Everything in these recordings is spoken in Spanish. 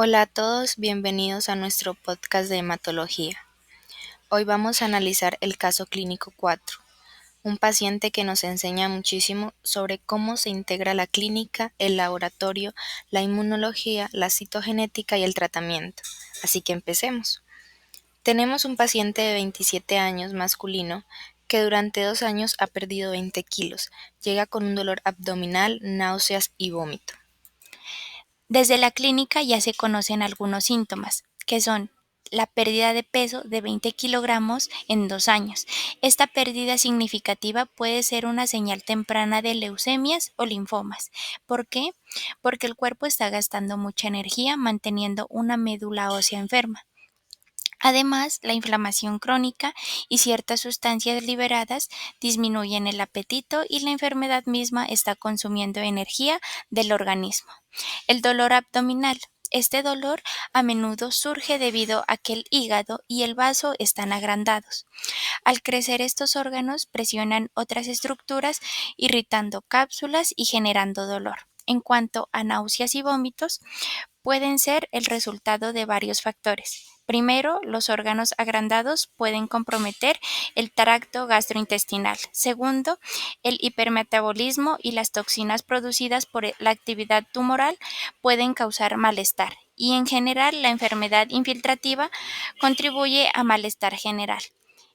Hola a todos, bienvenidos a nuestro podcast de hematología. Hoy vamos a analizar el caso clínico 4, un paciente que nos enseña muchísimo sobre cómo se integra la clínica, el laboratorio, la inmunología, la citogenética y el tratamiento. Así que empecemos. Tenemos un paciente de 27 años masculino que durante 2 años ha perdido 20 kilos, llega con un dolor abdominal, náuseas y vómito. Desde la clínica ya se conocen algunos síntomas, que son la pérdida de peso de 20 kilogramos en 2 años. Esta pérdida significativa puede ser una señal temprana de leucemias o linfomas. ¿Por qué? Porque el cuerpo está gastando mucha energía manteniendo una médula ósea enferma. Además, la inflamación crónica y ciertas sustancias liberadas disminuyen el apetito y la enfermedad misma está consumiendo energía del organismo. El dolor abdominal. Este dolor a menudo surge debido a que el hígado y el vaso están agrandados. Al crecer estos órganos presionan otras estructuras, irritando cápsulas y generando dolor. En cuanto a náuseas y vómitos, pueden ser el resultado de varios factores. Primero, los órganos agrandados pueden comprometer el tracto gastrointestinal. Segundo, el hipermetabolismo y las toxinas producidas por la actividad tumoral pueden causar malestar. Y en general, la enfermedad infiltrativa contribuye a malestar general.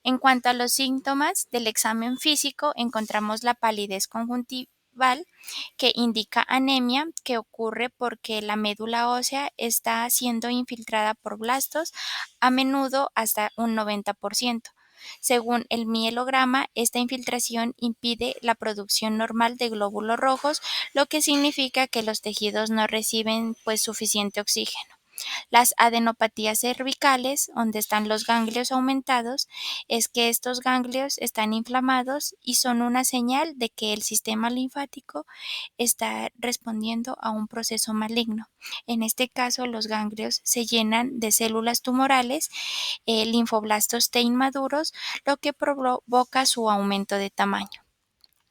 En cuanto a los síntomas del examen físico, encontramos la palidez conjuntival, que indica anemia, que ocurre porque la médula ósea está siendo infiltrada por blastos, a menudo hasta un 90%. Según el mielograma, esta infiltración impide la producción normal de glóbulos rojos, lo que significa que los tejidos no reciben suficiente oxígeno. Las adenopatías cervicales, donde están los ganglios aumentados, es que estos ganglios están inflamados y son una señal de que el sistema linfático está respondiendo a un proceso maligno. En este caso, los ganglios se llenan de células tumorales, linfoblastos T inmaduros, lo que provoca su aumento de tamaño.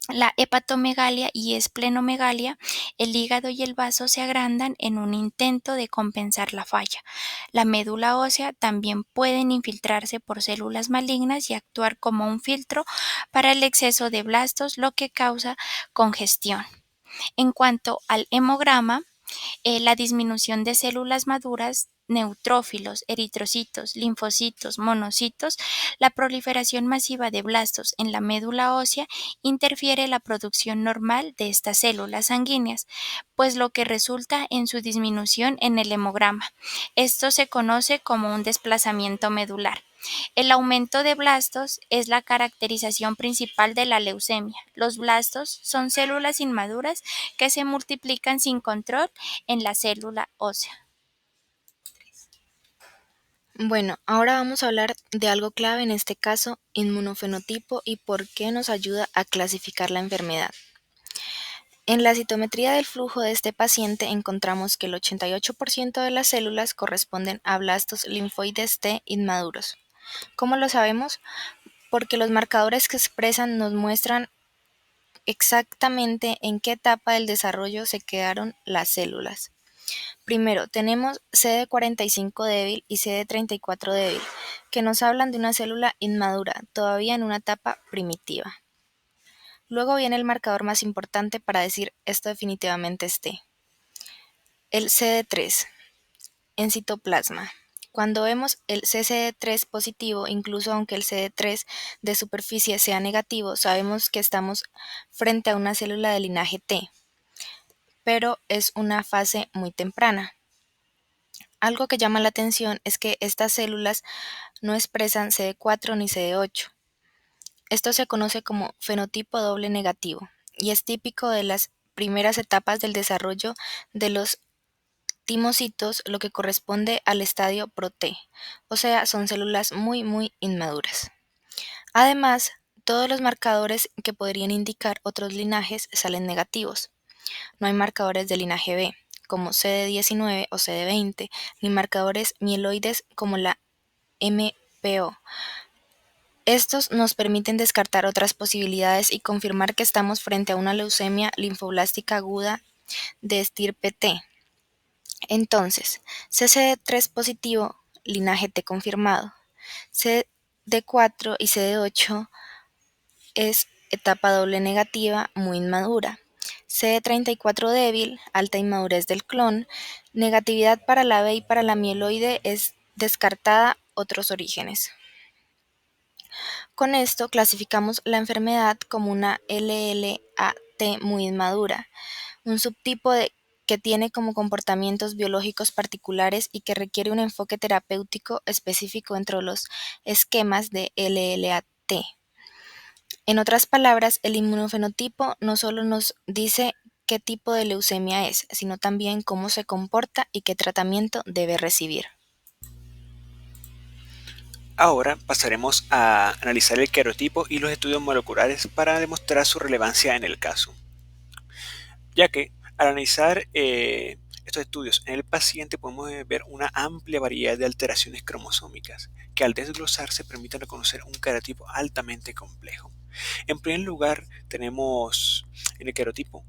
La hepatomegalia y esplenomegalia, el hígado y el vaso se agrandan en un intento de compensar la falla. La médula ósea también pueden infiltrarse por células malignas y actuar como un filtro para el exceso de blastos, lo que causa congestión. En cuanto al hemograma, la disminución de células maduras, neutrófilos, eritrocitos, linfocitos, monocitos, la proliferación masiva de blastos en la médula ósea interfiere la producción normal de estas células sanguíneas, pues lo que resulta en su disminución en el hemograma. Esto se conoce como un desplazamiento medular. El aumento de blastos es la caracterización principal de la leucemia. Los blastos son células inmaduras que se multiplican sin control en la célula ósea. Bueno, ahora vamos a hablar de algo clave en este caso, inmunofenotipo y por qué nos ayuda a clasificar la enfermedad. En la citometría del flujo de este paciente encontramos que el 88% de las células corresponden a blastos linfoides T inmaduros. ¿Cómo lo sabemos? Porque los marcadores que expresan nos muestran exactamente en qué etapa del desarrollo se quedaron las células. Primero, tenemos CD45 débil y CD34 débil, que nos hablan de una célula inmadura, todavía en una etapa primitiva. Luego viene el marcador más importante para decir esto definitivamente es T. El CD3, en citoplasma. Cuando vemos el CCD3 positivo, incluso aunque el CD3 de superficie sea negativo, sabemos que estamos frente a una célula de linaje T, pero es una fase muy temprana. Algo que llama la atención es que estas células no expresan CD4 ni CD8. Esto se conoce como fenotipo doble negativo y es típico de las primeras etapas del desarrollo de los timocitos, lo que corresponde al estadio pro-T, o sea, son células muy inmaduras. Además, todos los marcadores que podrían indicar otros linajes salen negativos. No hay marcadores de linaje B, como CD19 o CD20, ni marcadores mieloides como la MPO. Estos nos permiten descartar otras posibilidades y confirmar que estamos frente a una leucemia linfoblástica aguda de estirpe T. Entonces, CCD3 positivo, linaje T confirmado. CD4 y CD8 es etapa doble negativa muy inmadura. CD34 débil, alta inmadurez del clon. Negatividad para la B y para la mieloide es descartada otros orígenes. Con esto clasificamos la enfermedad como una LLAT muy inmadura, un subtipo que tiene como comportamientos biológicos particulares y que requiere un enfoque terapéutico específico entre los esquemas de LLAT. En otras palabras, el inmunofenotipo no solo nos dice qué tipo de leucemia es, sino también cómo se comporta y qué tratamiento debe recibir. Ahora pasaremos a analizar el cariotipo y los estudios moleculares para demostrar su relevancia en el caso, ya que al analizar estos estudios en el paciente podemos ver una amplia variedad de alteraciones cromosómicas que al desglosarse permiten reconocer un cariotipo altamente complejo. En primer lugar tenemos en el cariotipo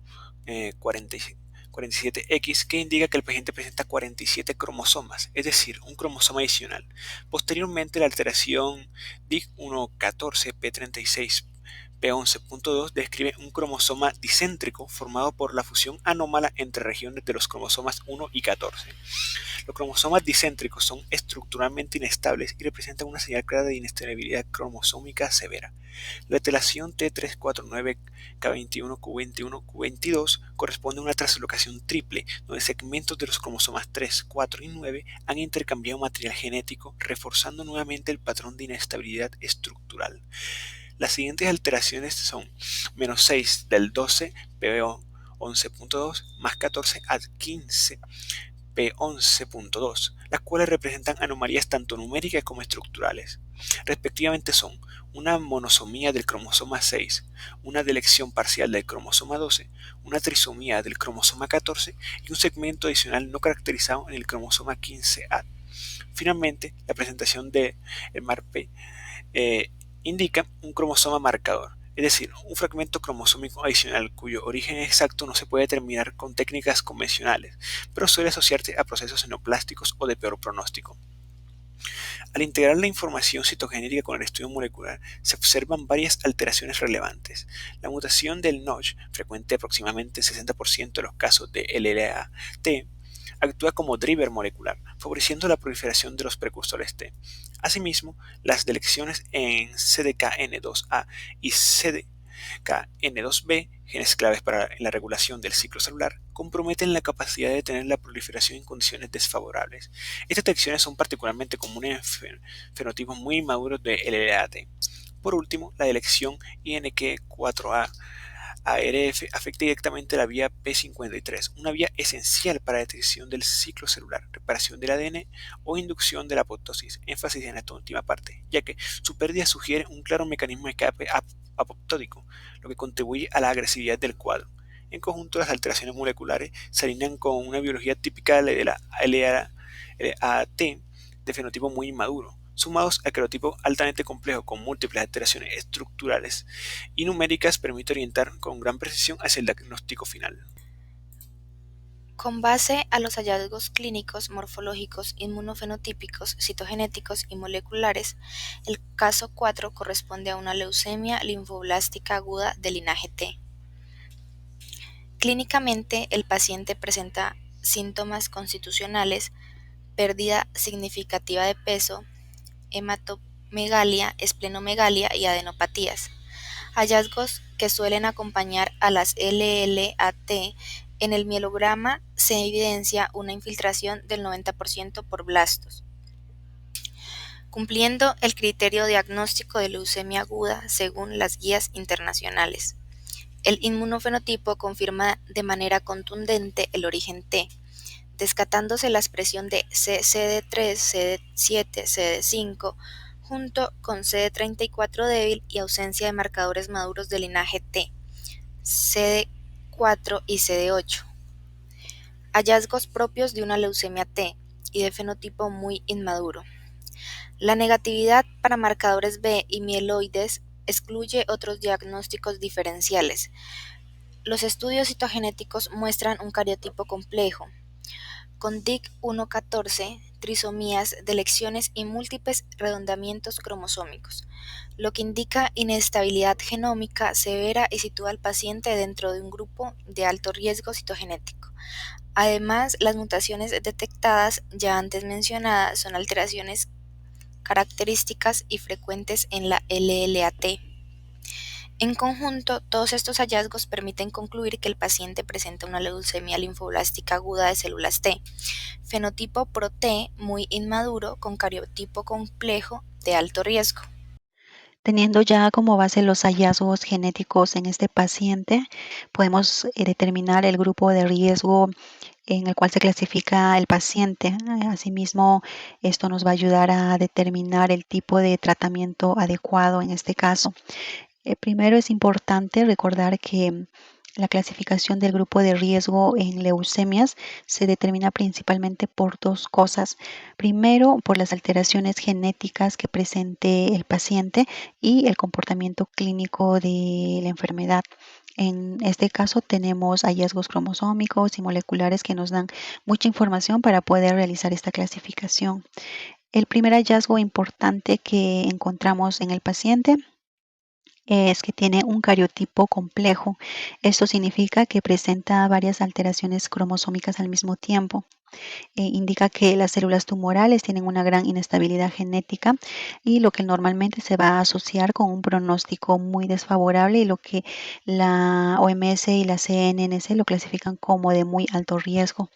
47X, que indica que el paciente presenta 47 cromosomas, es decir, un cromosoma adicional. Posteriormente, la alteración DIC114P36 P11.2 describe un cromosoma dicéntrico formado por la fusión anómala entre regiones de los cromosomas 1 y 14. Los cromosomas dicéntricos son estructuralmente inestables y representan una señal clara de inestabilidad cromosómica severa. La alteración T349K21Q21Q22 corresponde a una translocación triple, donde segmentos de los cromosomas 3, 4 y 9 han intercambiado material genético, reforzando nuevamente el patrón de inestabilidad estructural. Las siguientes alteraciones son menos 6 del 12 PO11.2 más 14 ad 15 P11.2, las cuales representan anomalías tanto numéricas como estructurales. Respectivamente son una monosomía del cromosoma 6, una delección parcial del cromosoma 12, una trisomía del cromosoma 14 y un segmento adicional no caracterizado en el cromosoma 15A. Finalmente, la presentación de MARP indica un cromosoma marcador, es decir, un fragmento cromosómico adicional cuyo origen exacto no se puede determinar con técnicas convencionales, pero suele asociarse a procesos neoplásticos o de peor pronóstico. Al integrar la información citogenética con el estudio molecular, se observan varias alteraciones relevantes. La mutación del Notch, frecuente aproximadamente en 60% de los casos de LLA-T, actúa como driver molecular, favoreciendo la proliferación de los precursores T. Asimismo, las delecciones en CDKN2A y CDKN2B, genes claves para la regulación del ciclo celular, comprometen la capacidad de detener la proliferación en condiciones desfavorables. Estas detecciones son particularmente comunes en fenotipos muy inmaduros de LLAT. Por último, la delección INQ4A ARF afecta directamente la vía P53, una vía esencial para la detección del ciclo celular, reparación del ADN o inducción de la apoptosis, énfasis en esta última parte, ya que su pérdida sugiere un claro mecanismo de escape apoptótico, lo que contribuye a la agresividad del cuadro. En conjunto, las alteraciones moleculares se alinean con una biología típica de la LAT de fenotipo muy inmaduro, sumados al cariotipo altamente complejo con múltiples alteraciones estructurales y numéricas, permite orientar con gran precisión hacia el diagnóstico final. Con base a los hallazgos clínicos, morfológicos, inmunofenotípicos, citogenéticos y moleculares, el caso 4 corresponde a una leucemia linfoblástica aguda de linaje T. Clínicamente, el paciente presenta síntomas constitucionales, pérdida significativa de peso, hematomegalia, esplenomegalia y adenopatías. Hallazgos que suelen acompañar a las LLAT. En el mielograma se evidencia una infiltración del 90% por blastos, cumpliendo el criterio diagnóstico de leucemia aguda según las guías internacionales. El inmunofenotipo confirma de manera contundente el origen T, descartándose la expresión de CD3, CD7, CD5, junto con CD34 débil y ausencia de marcadores maduros del linaje T, CD4 y CD8. Hallazgos propios de una leucemia T y de fenotipo muy inmaduro. La negatividad para marcadores B y mieloides excluye otros diagnósticos diferenciales. Los estudios citogenéticos muestran un cariotipo complejo, con DIC 114, trisomías, delecciones y múltiples redondeamientos cromosómicos, lo que indica inestabilidad genómica severa y sitúa al paciente dentro de un grupo de alto riesgo citogenético. Además, las mutaciones detectadas ya antes mencionadas son alteraciones características y frecuentes en la LLAT. En conjunto, todos estos hallazgos permiten concluir que el paciente presenta una leucemia linfoblástica aguda de células T, fenotipo Pro-T muy inmaduro con cariotipo complejo de alto riesgo. Teniendo ya como base los hallazgos genéticos en este paciente, podemos determinar el grupo de riesgo en el cual se clasifica el paciente. Asimismo, esto nos va a ayudar a determinar el tipo de tratamiento adecuado en este caso. Primero es importante recordar que la clasificación del grupo de riesgo en leucemias se determina principalmente por dos cosas. Primero, por las alteraciones genéticas que presente el paciente y el comportamiento clínico de la enfermedad. En este caso tenemos hallazgos cromosómicos y moleculares que nos dan mucha información para poder realizar esta clasificación. El primer hallazgo importante que encontramos en el paciente es que tiene un cariotipo complejo. Esto significa que presenta varias alteraciones cromosómicas al mismo tiempo. Indica que las células tumorales tienen una gran inestabilidad genética y lo que normalmente se va a asociar con un pronóstico muy desfavorable y lo que la OMS y la CNNC lo clasifican como de muy alto riesgo.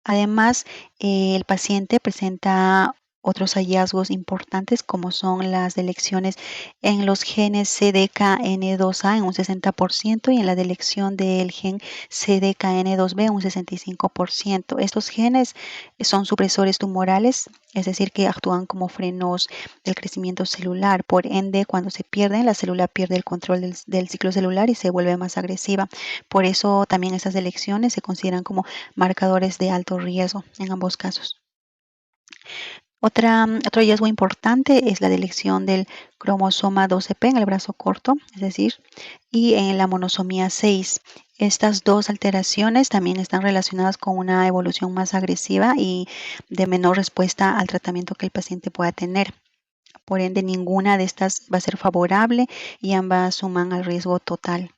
Además, el paciente presenta otros hallazgos importantes como son las delecciones en los genes CDKN2A en un 60% y en la delección del gen CDKN2B en un 65%. Estos genes son supresores tumorales, es decir, que actúan como frenos del crecimiento celular. Por ende, cuando se pierden, la célula pierde el control del ciclo celular y se vuelve más agresiva. Por eso también estas delecciones se consideran como marcadores de alto riesgo en ambos casos. Otro hallazgo importante es la delección del cromosoma 12P en el brazo corto, es decir, y en la monosomía 6. Estas dos alteraciones también están relacionadas con una evolución más agresiva y de menor respuesta al tratamiento que el paciente pueda tener. Por ende, ninguna de estas va a ser favorable y ambas suman al riesgo total.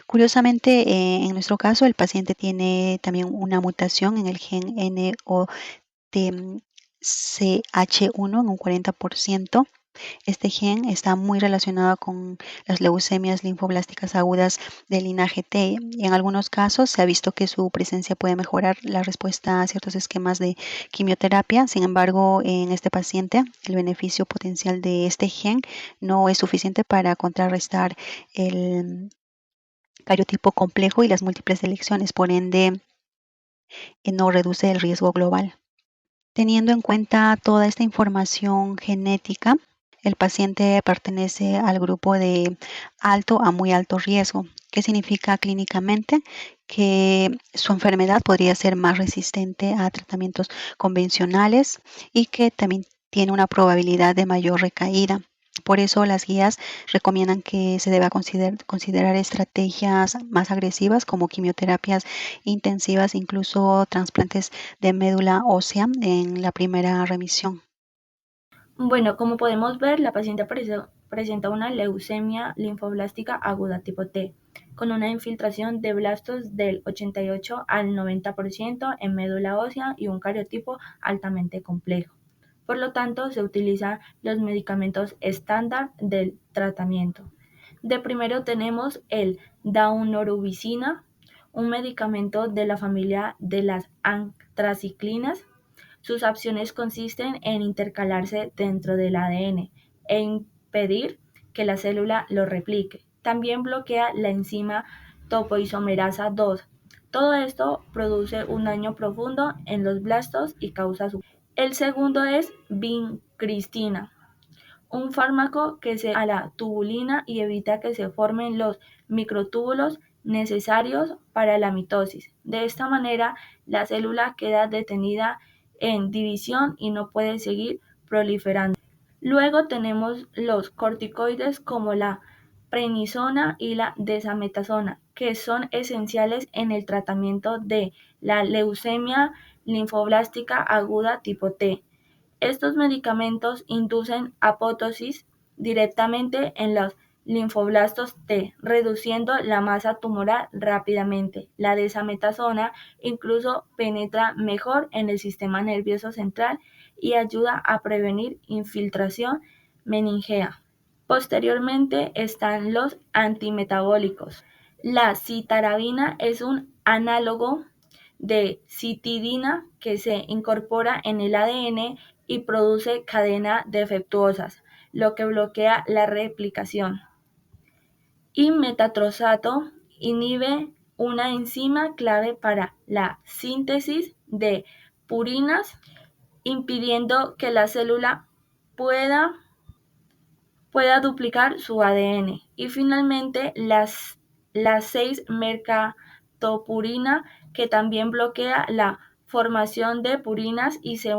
Curiosamente, en nuestro caso, el paciente tiene también una mutación en el gen NOTCH1 en un 40%. Este gen está muy relacionado con las leucemias linfoblásticas agudas del linaje T. Y en algunos casos se ha visto que su presencia puede mejorar la respuesta a ciertos esquemas de quimioterapia. Sin embargo, en este paciente, el beneficio potencial de este gen no es suficiente para contrarrestar el cariotipo complejo y las múltiples selecciones, por ende, no reduce el riesgo global. Teniendo en cuenta toda esta información genética, el paciente pertenece al grupo de alto a muy alto riesgo. ¿Qué significa clínicamente? Que su enfermedad podría ser más resistente a tratamientos convencionales y que también tiene una probabilidad de mayor recaída. Por eso las guías recomiendan que se deba considerar estrategias más agresivas como quimioterapias intensivas, incluso trasplantes de médula ósea en la primera remisión. Bueno, como podemos ver, la paciente presenta una leucemia linfoblástica aguda tipo T, con una infiltración de blastos del 88 al 90% en médula ósea y un cariotipo altamente complejo. Por lo tanto, se utilizan los medicamentos estándar del tratamiento. De primero tenemos el daunorubicina, un medicamento de la familia de las antraciclinas. Sus acciones consisten en intercalarse dentro del ADN e impedir que la célula lo replique. También bloquea la enzima topoisomerasa 2. Todo esto produce un daño profundo en los blastos y causa su. El segundo es vincristina, un fármaco que se a la tubulina y evita que se formen los microtúbulos necesarios para la mitosis. De esta manera, la célula queda detenida en división y no puede seguir proliferando. Luego tenemos los corticoides como la prednisona y la desametasona, que son esenciales en el tratamiento de la leucemia linfoblástica aguda tipo T. Estos medicamentos inducen apoptosis directamente en los linfoblastos T, reduciendo la masa tumoral rápidamente. La desametasona incluso penetra mejor en el sistema nervioso central y ayuda a prevenir infiltración meningea. Posteriormente están los antimetabólicos. La citarabina es un análogo de citidina que se incorpora en el ADN y produce cadenas defectuosas, lo que bloquea la replicación. Y metatrosato inhibe una enzima clave para la síntesis de purinas, impidiendo que la célula pueda duplicar su ADN. Y finalmente la 6-mercaptopurina, que también bloquea la formación de purinas y se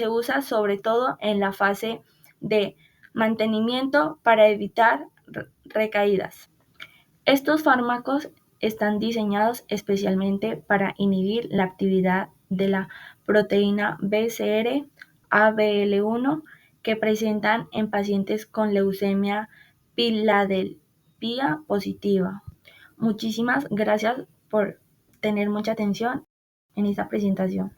usa sobre todo en la fase de mantenimiento para evitar recaídas. Estos fármacos están diseñados especialmente para inhibir la actividad de la proteína BCR-ABL1 que presentan en pacientes con leucemia Filadelfia positiva. Muchísimas gracias por tener mucha atención en esta presentación.